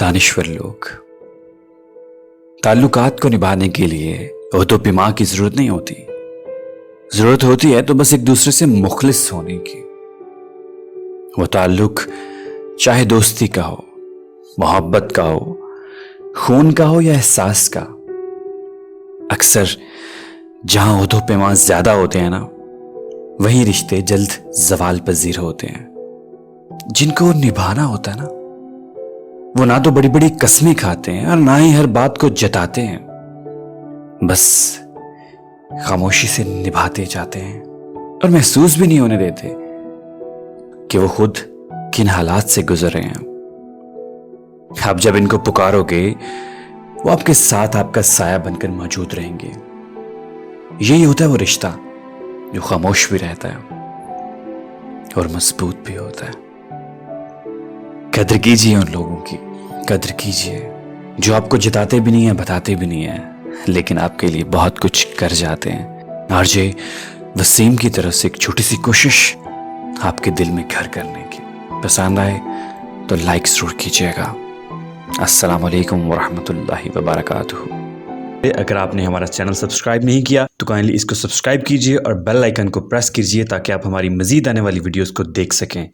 दानिश्वर लोग। ताल्लुकात को निभाने के लिए वो तो पिमा की जरूरत नहीं होती, जरूरत होती है तो बस एक दूसरे से मुखलिस होने की। वो ताल्लुक चाहे दोस्ती का हो, मोहब्बत का हो, खून का हो या एहसास का, अक्सर जहां वो तो पिमा ज्यादा होते हैं ना, वही रिश्ते जल्द जवाल पजीर होते हैं। जिनको निभाना होता है ना, वो ना तो बड़ी बड़ी कस्में खाते हैं और ना ही हर बात को जताते हैं, बस खामोशी से निभाते जाते हैं और महसूस भी नहीं होने देते कि वो खुद किन हालात से गुजर रहे हैं। आप जब इनको पुकारोगे वो आपके साथ आपका साया बनकर मौजूद रहेंगे। यही होता है वो रिश्ता जो खामोश भी रहता है और मजबूत भी होता है। कद्र कीजिए उन लोगों की, कद्र कीजिए जो आपको जताते भी नहीं है, बताते भी नहीं है, लेकिन आपके लिए बहुत कुछ कर जाते हैं। आरजे वसीम की तरफ से एक छोटी सी कोशिश आपके दिल में घर करने की। पसंद आए तो लाइक जरूर कीजिएगा। अस्सलामु अलैकुम वरहमतुल्लाहि वबरकातुहू। अगर आपने हमारा चैनल सब्सक्राइब नहीं किया तो काइंडली इसको सब्सक्राइब कीजिए और बेल आइकन को प्रेस कीजिए ताकि आप हमारी मजीद आने वाली वीडियोस को देख सकें।